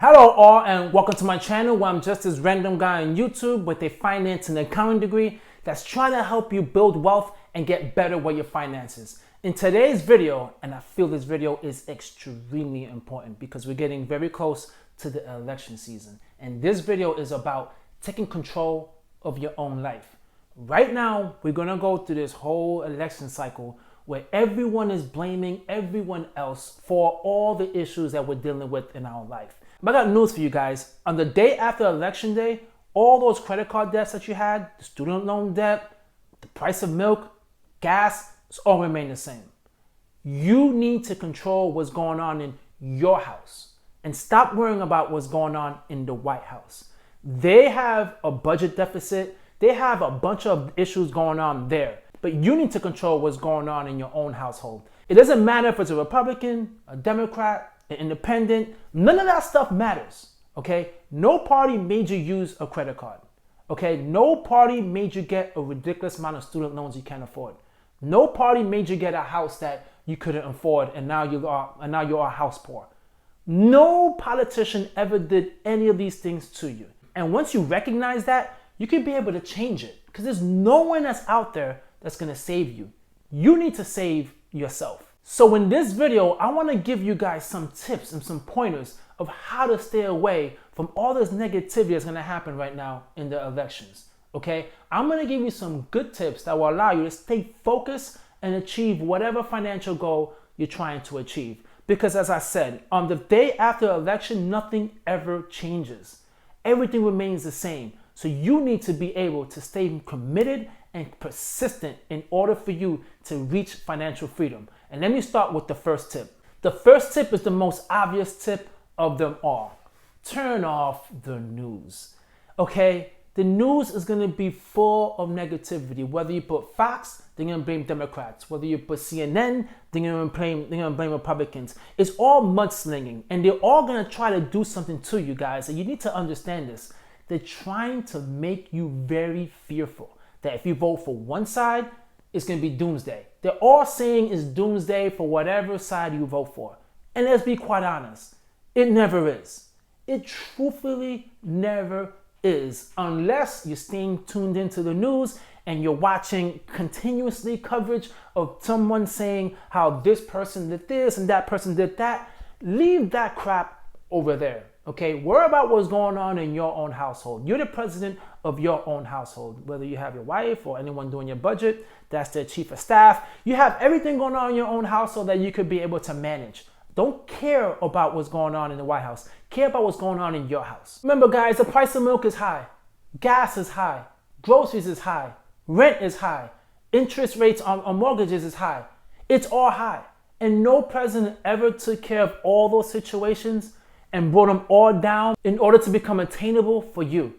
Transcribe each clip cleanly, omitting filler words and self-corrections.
Hello all and welcome to my channel where I'm just this random guy on YouTube with a finance and accounting degree that's trying to help you build wealth and get better with your finances. In today's video, and I feel this video is extremely important because we're getting very close to the election season. And this video is about taking control of your own life. Right now, we're gonna go through this whole election cycle where everyone is blaming everyone else for all the issues that we're dealing with in our life. But I got news for you guys. On the day after election day, all those credit card debts that you had, the student loan debt, the price of milk, gas, it's all remain the same. You need to control what's going on in your house and stop worrying about what's going on in the White House. They have a budget deficit. They have a bunch of issues going on there, but you need to control what's going on in your own household. It doesn't matter if it's a Republican, a Democrat, an independent, none of that stuff matters, okay? No party made you use a credit card, okay? No party made you get a ridiculous amount of student loans you can't afford. No party made you get a house that you couldn't afford and now you are house poor. No politician ever did any of these things to you. And once you recognize that, you can be able to change it because there's no one that's out there that's gonna save you. You need to save yourself. So in this video, I wanna give you guys some tips and some pointers of how to stay away from all this negativity that's gonna happen right now in the elections, okay? I'm gonna give you some good tips that will allow you to stay focused and achieve whatever financial goal you're trying to achieve. Because as I said, on the day after election, nothing ever changes. Everything remains the same. So you need to be able to stay committed and persistent in order for you to reach financial freedom. And let me start with the first tip. The first tip is the most obvious tip of them all. Turn off the news, okay? The news is gonna be full of negativity. Whether you put Fox, they're gonna blame Democrats. Whether you put CNN, they're gonna blame Republicans. It's all mudslinging, and they're all gonna try to do something to you guys, and you need to understand this. They're trying to make you very fearful that if you vote for one side, it's gonna be doomsday. They're all saying it's doomsday for whatever side you vote for. And let's be quite honest, it never is. It truthfully never is, unless you're staying tuned into the news and you're watching continuously coverage of someone saying how this person did this and that person did that. Leave that crap over there, okay? Worry about what's going on in your own household. You're the president of your own household, whether you have your wife or anyone doing your budget, that's the chief of staff. You have everything going on in your own household that you could be able to manage. Don't care about what's going on in the White House. Care about what's going on in your house. Remember guys, the price of milk is high. Gas is high. Groceries is high. Rent is high. Interest rates on mortgages is high. It's all high. And no president ever took care of all those situations and brought them all down in order to become attainable for you.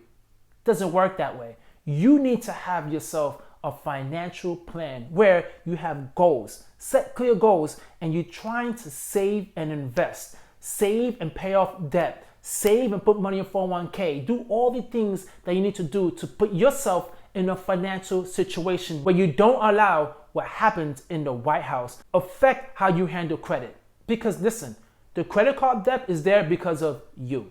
It doesn't work that way. You need to have yourself a financial plan where you have goals, set clear goals, and you're trying to save and invest, save and pay off debt, save and put money in 401k, do all the things that you need to do to put yourself in a financial situation where you don't allow what happens in the White House affect how you handle credit. Because listen, the credit card debt is there because of you.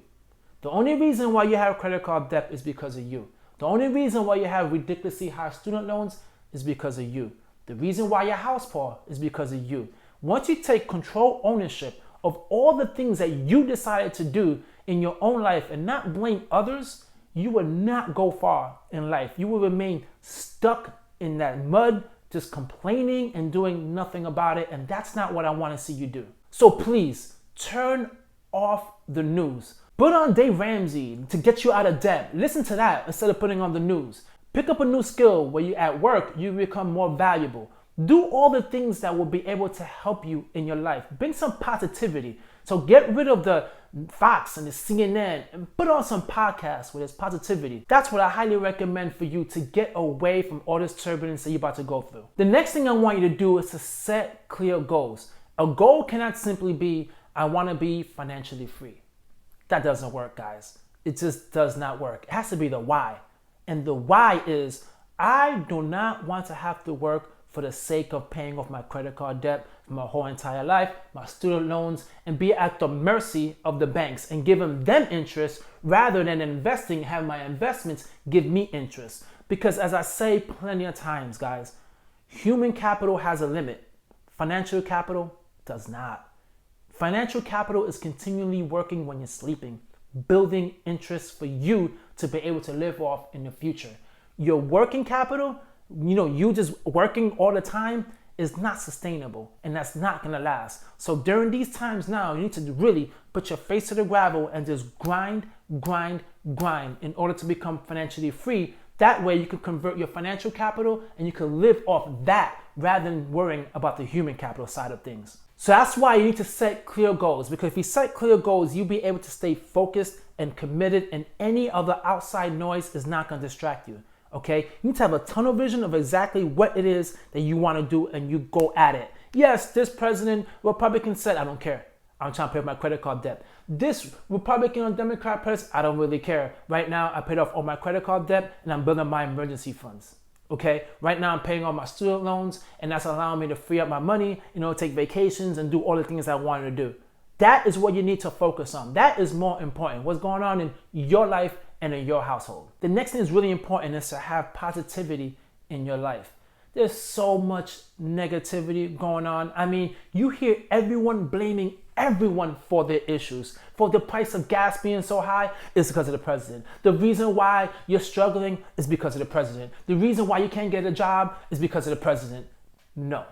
The only reason why you have credit card debt is because of you. The only reason why you have ridiculously high student loans is because of you. The reason why you're house poor is because of you. Once you take control ownership of all the things that you decided to do in your own life and not blame others, you will not go far in life. You will remain stuck in that mud, just complaining and doing nothing about it. And that's not what I want to see you do. So please turn off the news. Put on Dave Ramsey to get you out of debt. Listen to that instead of putting on the news. Pick up a new skill where you at work, you become more valuable. Do all the things that will be able to help you in your life. Bring some positivity. So get rid of the Fox and the CNN and put on some podcasts where there's positivity. That's what I highly recommend for you to get away from all this turbulence that you're about to go through. The next thing I want you to do is to set clear goals. A goal cannot simply be, I want to be financially free. That doesn't work, guys. It just does not work. It has to be the why. And the why is, I do not want to have to work for the sake of paying off my credit card debt for my whole entire life, my student loans, and be at the mercy of the banks and giving them interest rather than investing, have my investments give me interest. Because as I say plenty of times, guys, human capital has a limit. Financial capital does not. Financial capital is continually working when you're sleeping, building interest for you to be able to live off in the future. Your working capital, you just working all the time, is not sustainable, and that's not gonna last. So during these times now, you need to really put your face to the gravel and just grind in order to become financially free. That way you can convert your financial capital and you can live off that rather than worrying about the human capital side of things. So that's why you need to set clear goals, because if you set clear goals, you'll be able to stay focused and committed, and any other outside noise is not gonna distract you. Okay, you need to have a tunnel vision of exactly what it is that you want to do, and you go at it. Yes, this president, Republican said, I don't care. I'm trying to pay off my credit card debt. This Republican or Democrat president, I don't really care. Right now, I paid off all my credit card debt, and I'm building my emergency funds. Okay, right now I'm paying off my student loans, and that's allowing me to free up my money, take vacations and do all the things I wanted to do. That is what you need to focus on. That is more important. What's going on in your life and in your household. The next thing is really important is to have positivity in your life. There's so much negativity going on. I mean, you hear everyone blaming everyone for their issues. For the price of gas being so high, it's because of the president. The reason why you're struggling is because of the president. The reason why you can't get a job is because of the president. No.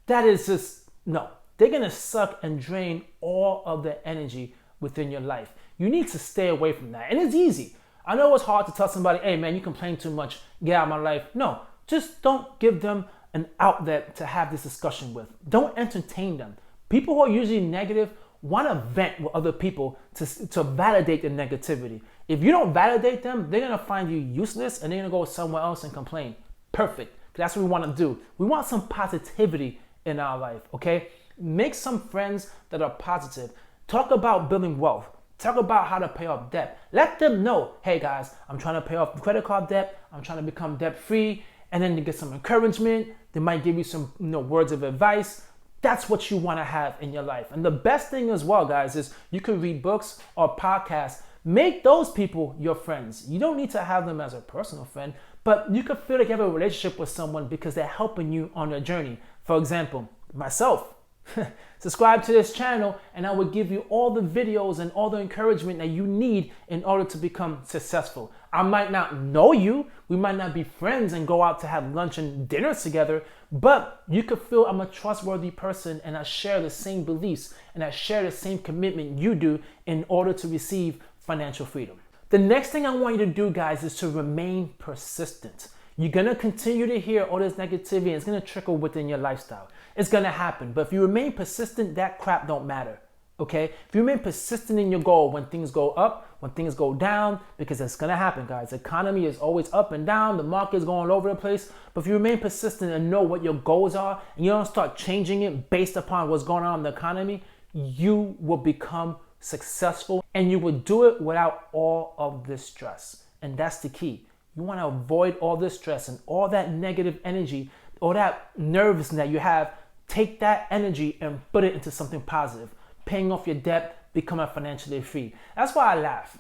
That is just, no. They're gonna suck and drain all of the energy within your life. You need to stay away from that. And it's easy. I know it's hard to tell somebody, hey man, you complain too much, get out of my life. No, just don't give them an outlet to have this discussion with. Don't entertain them. People who are usually negative want to vent with other people to validate their negativity. If you don't validate them, they're going to find you useless and they're going to go somewhere else and complain. Perfect. That's what we want to do. We want some positivity in our life, okay? Make some friends that are positive. Talk about building wealth. Talk about how to pay off debt. Let them know, hey guys, I'm trying to pay off credit card debt. I'm trying to become debt free. And then you get some encouragement. They might give you some words of advice. That's what you want to have in your life. And the best thing as well, guys, is you can read books or podcasts. Make those people your friends. You don't need to have them as a personal friend, but you can feel like you have a relationship with someone because they're helping you on your journey. For example, myself. Subscribe to this channel and I will give you all the videos and all the encouragement that you need in order to become successful. I might not know you, we might not be friends and go out to have lunch and dinner together, but you could feel I'm a trustworthy person and I share the same beliefs and I share the same commitment you do in order to receive financial freedom. The next thing I want you to do, guys, is to remain persistent. You're going to continue to hear all this negativity and it's going to trickle within your lifestyle. It's going to happen. But if you remain persistent, that crap don't matter. Okay? If you remain persistent in your goal when things go up, when things go down, because it's going to happen, guys. The economy is always up and down. The market is going all over the place. But if you remain persistent and know what your goals are and you don't start changing it based upon what's going on in the economy, you will become successful and you will do it without all of this stress. And that's the key. You want to avoid all this stress and all that negative energy, all that nervousness that you have. Take that energy and put it into something positive. Paying off your debt, becoming financially free. That's why I laugh.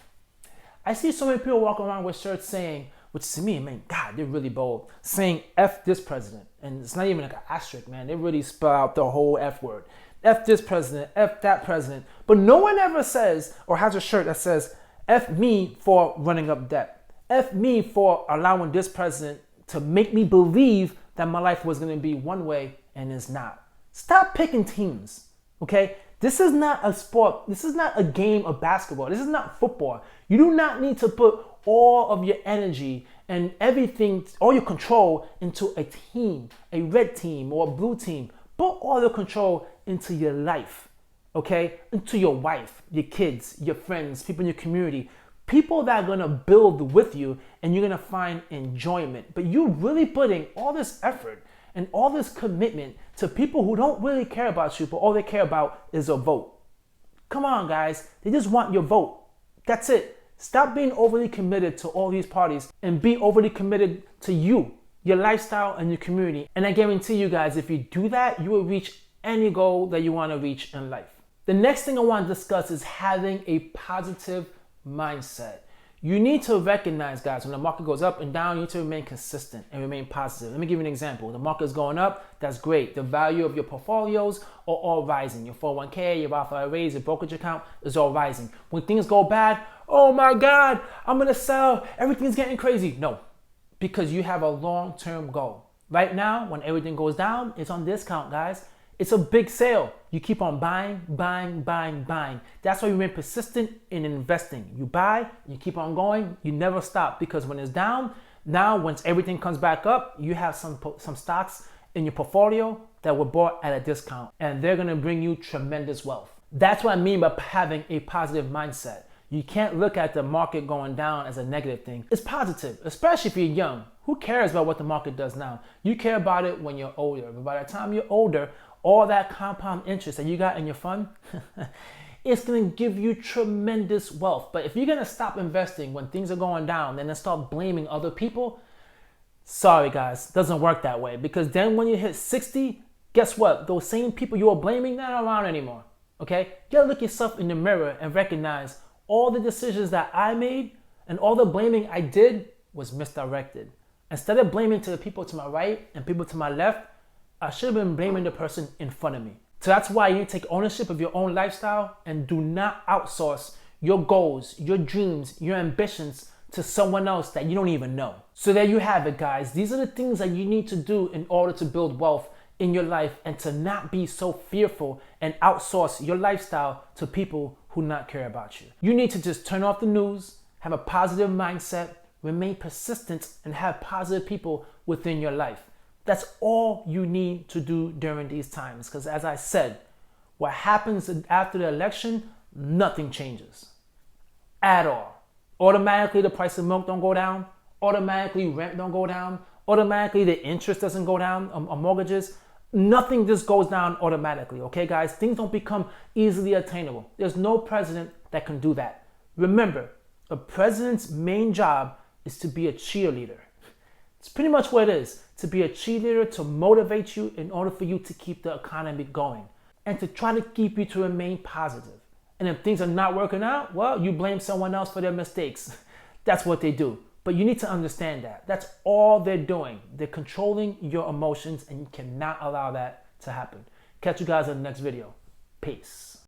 I see so many people walking around with shirts saying, which to me, man, God, they're really bold, saying F this president. And it's not even like an asterisk, man. They really spell out the whole F word. F this president, F that president. But no one ever says or has a shirt that says, F me for running up debt. F me for allowing this president to make me believe that my life was going to be one way and it's not. Stop picking teams, okay? This is not a sport. This is not a game of basketball. This is not football. You do not need to put all of your energy and everything, all your control into a team, a red team or a blue team. Put all the control into your life, okay? Into your wife, your kids, your friends, people in your community. People that are going to build with you and you're going to find enjoyment. But you're really putting all this effort and all this commitment to people who don't really care about you, but all they care about is a vote. Come on, guys. They just want your vote. That's it. Stop being overly committed to all these parties and be overly committed to you. your lifestyle, and your community. And I guarantee you guys, if you do that, you will reach any goal that you want to reach in life. The next thing I want to discuss is having a positive mindset. You need to recognize, guys, when the market goes up and down, you need to remain consistent and remain positive. Let me give you an example. The market is going up, that's great. The value of your portfolios are all rising. Your 401k, your Roth IRAs, your brokerage account is all rising. When things go bad, oh my God, I'm gonna sell, everything's getting crazy. No, because you have a long-term goal. Right now, when everything goes down, it's on discount, guys. It's a big sale. You keep on buying, buying, buying, buying. That's why you remain persistent in investing. You buy, you keep on going, you never stop, because when it's down, now once everything comes back up, you have some stocks in your portfolio that were bought at a discount, and they're gonna bring you tremendous wealth. That's what I mean by having a positive mindset. You can't look at the market going down as a negative thing. It's positive, especially if you're young. Who cares about what the market does now? You care about it when you're older. But by the time you're older, all that compound interest that you got in your fund, it's gonna give you tremendous wealth. But if you're gonna stop investing when things are going down and then start blaming other people, sorry guys, doesn't work that way. Because then when you hit 60, guess what? Those same people you are blaming, they're not around anymore, okay? You gotta look yourself in the mirror and recognize all the decisions that I made and all the blaming I did was misdirected. Instead of blaming to the people to my right and people to my left, I should have been blaming the person in front of me. So that's why you need to take ownership of your own lifestyle and do not outsource your goals, your dreams, your ambitions to someone else that you don't even know. So there you have it, guys. These are the things that you need to do in order to build wealth in your life and to not be so fearful and outsource your lifestyle to people who not care about you. You need to just turn off the news, have a positive mindset, remain persistent, and have positive people within your life. That's all you need to do during these times. Because as I said, what happens after the election, nothing changes at all. Automatically, the price of milk don't go down. Automatically, rent don't go down. Automatically, the interest doesn't go down on mortgages. Nothing just goes down automatically, okay, guys? Things don't become easily attainable. There's no president that can do that. Remember, a president's main job is to be a cheerleader. It's pretty much what it is, to be a cheerleader, to motivate you in order for you to keep the economy going and to try to keep you to remain positive. And if things are not working out, well, you blame someone else for their mistakes. That's what they do. But you need to understand that. That's all they're doing. They're controlling your emotions, and you cannot allow that to happen. Catch you guys in the next video. Peace.